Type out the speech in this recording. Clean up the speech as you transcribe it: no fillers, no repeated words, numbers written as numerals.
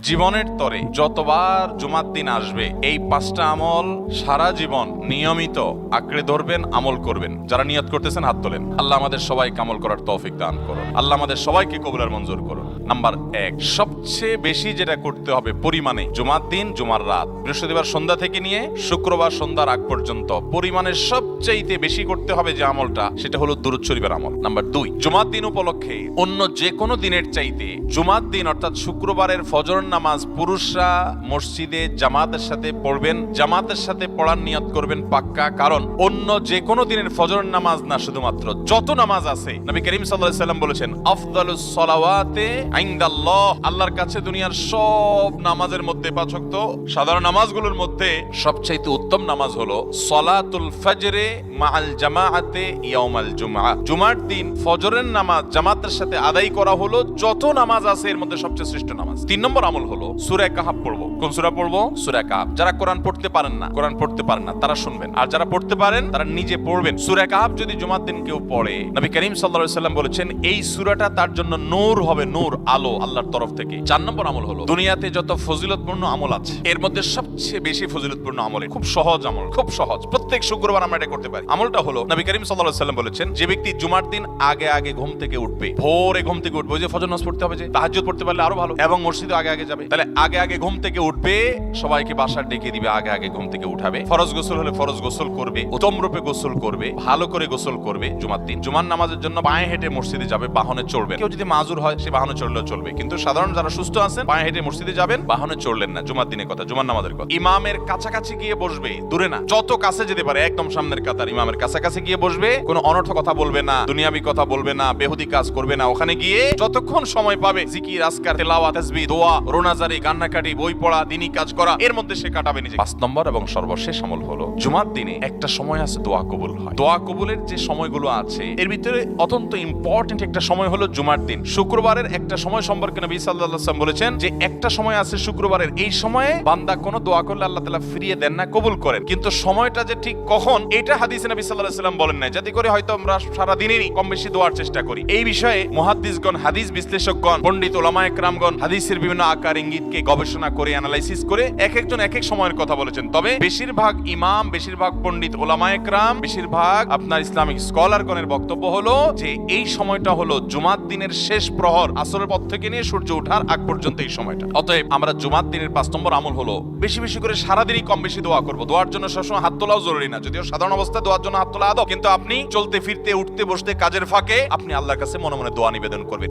জীবনের তরে যতবার জুমার দিন আসবে এই 5টা আমল সারা জীবন নিয়মিত আঁকড়ে ধরবেন, আমল করবেন। যারা নিয়ত করতেছেন হাত তোলেন। আল্লাহ আমাদের সবাইকে আমল করার তৌফিক দান করুন। আল্লাহ আমাদের সবাইকে কবুল আর মঞ্জুর করুন। নাম্বার 1, সবচেয়ে বেশি যেটা করতে হবে পরিমাণে, জুমার দিন জুমার রাত বৃহস্পতিবার সন্ধ্যা থেকে নিয়ে শুক্রবার সন্ধ্যার আগ পর্যন্ত পরিমাণে সবচাইতে বেশি করতে হবে যে আমলটা, সেটা হলো দুরূদ শরীফের আমল। নাম্বার 2, জুমার দিন উপলক্ষে অন্য যে কোনো দিনের চাইতে জুমার দিন অর্থাৎ শুক্রবারের ফজর নামাজ পুরুষরা মসজিদে জামাতের সাথে পড়বেন, জামাতের সাথে পড়ার নিয়ত করবেন পাক্কা। কারণ অন্য যে কোনো দিনের ফজর নামাজ না, শুধুমাত্র যত নামাজ আছে, নবী করিম সাল্লাল্লাহু আলাইহি ওয়াসাল্লাম বলেছেন আফদালুস সালাওয়াতে ইনদাল্লাহ, আল্লাহর কাছে দুনিয়ার সব নামাজের মধ্যে 5 ওয়াক্ত সাধারণ নামাজগুলোর মধ্যে সবচাইতে উত্তম নামাজ হলো সালাতুল ফজরে মাআল জামাআতে ইয়াউমাল জুমআ। জুমার দিন ফজরের নামাজ জামাতের সাথে আদায় করা হলো যত নামাজ আছে এর মধ্যে সবচেয়ে শ্রেষ্ঠ নামাজ। 3 নম্বর আমল হলো সূরা কাহাফ পড়বো। কোন সূরা পড়বো? সূরা কাহাফ। যারা কোরআন পড়তে পারেন না তারা শুনবেন, আর যারা পড়তে পারেন তারা নিজে পড়বেন। সূরা কাহাফ যদি জুমার দিন কেউ পড়ে, নবী করিম সাল্লাল্লাহু আলাইহি ওয়াসাল্লাম বলেছেন এই সূরাটা তার জন্য নূর হবে, নূর, আলো আল্লাহর তরফ থেকে। 4 নম্বর আমল হলো দুনিয়াতে যত ফজিলতপূর্ণ আমল আছে এর মধ্যে সবচেয়ে বেশি ফজিলতপূর্ণ আমল, খুব সহজ আমল, খুব সহজ, প্রত্যেক শুক্রবার আমরা এটা করতে পারি। আমলটা হলো নবী করিম সাল্লাল্লাহু আলাইহি ওয়াসাল্লাম বলেছেন যে ব্যক্তি জুমার দিন আগে ঘুম থেকে উঠবে, ভোরে ঘুম থেকে উঠবে, ওই যে ফজর নামাজ পড়তে হবে, যে তাহাজ্জুদ পড়তে পারলে আরো ভালো, এবং মসজিদে আগে যাবে, তাহলে আগে ঘুম থেকে উঠবে, সবাইকে বাসার ডেকে দিবে, আগে ঘুম থেকে উঠাবে, ফরজ গোসল হলে ফরজ গোসল করবে, উত্তম রূপে গোসল করবে, ভালো করে গোসল করবে জুমার দিন। জুমার নামাজের জন্য পায়ে হেঁটে মসজিদে যাবে, বাহনে চড়বে। কেউ যদি মাজুর হয় সে বাহনে চড়লেও চলবে, কিন্তু সাধারণ যারা সুস্থ আছেন পায়ে হেঁটে মসজিদে যাবেন, বাহনে চড়লেন না। জুমার দিনের কথা, জুমার নামাজের কথা। ইমামের কাছাকাছি গিয়ে বসবে, দূরে না, যত কাছে যেতে পারে একদম সামনের কাতার ইমামের কাছাকাছি গিয়ে বসবে, কোনো অনর্থ কথা বলবে না, দুনিয়াবি কথা বলবে না, বেহুদি কাজ করবে না। ওখানে গিয়ে যতক্ষণ সময় পাবে জিকির, আজকার, তেলাওয়াত, তাসবিহ, দোয়া, রোনাজারি, কান্নাকাটি, বই পড়া, দিনী কাজ করা, এর মধ্যে সে কাটাবে নিজে। 5 নম্বর এবং সর্বশেষ আমল হলো জুমার দিনে একটা সময় আছে দোয়া কবুল হয়। দোয়া কবুলের যে সময়গুলো আছে এর ভিতরে অত্যন্ত ইম্পর্টেন্ট একটা সময় হলো জুমার দিন। শুক্রবারের একটা সময় সম্পর্কে নবী সাল্লাল্লাহু আলাইহি ওয়াসাল্লাম বলেছেন যে একটা সময় আছে শুক্রবারের, এই সময়ে বান্দা কোনো দোয়া করলে আল্লাহ তাআলা ফিরিয়ে দেন না, কবুল করেন। কিন্তু সময়টা যে ঠিক কখন এটা হাদিসে নবী সাল্লাল্লাহু আলাইহি ওয়াসাল্লাম বলেন না, যাতে করে হয়তো আমরা সারা দিনেরই কম বেশি দোয়ার চেষ্টা করি। এই বিষয়ে মুহাদ্দিসগণ, হাদিস বিশ্লেষকগণ, পণ্ডিত ওলামায়ে কেরামগণ হাদিসের বিভিন্ন আকার ইঙ্গিতকে গবেষণা করে অ্যানালাইসিস করে এক একজন এক এক সময়ের কথা বলেছেন। তবে বেশিরভাগ ইমাম, বেশিরভাগ পণ্ডিত ওলামায়ে কেরাম, বেশিরভাগ আপনার ইসলামিক স্কলারগণের বক্তব্য হলো যে এই সময়টা হলো জুমার দিনের শেষ প্রহর, আসরের পর থেকে নিয়ে সূর্য ওঠার আগ পর্যন্ত এই সময়টা। অতএব আমরা জুমার দিনের 5 নম্বর আমল হলো বেশি বেশি করে সারাদিনই কম বেশি দোয়া করবো। দোয়ার জন্য সবসময় হাত তোলাও জরুরি না, যদিও সাধারণ অবস্থায় দোয়ার জন্য হাত তোলা আদব, কিন্তু আপনি চলতে ফিরতে, উঠতে বসতে, কাজের ফাঁকে আপনি আল্লাহর কাছে মনে মনে দোয়া নিবেদন করবেন।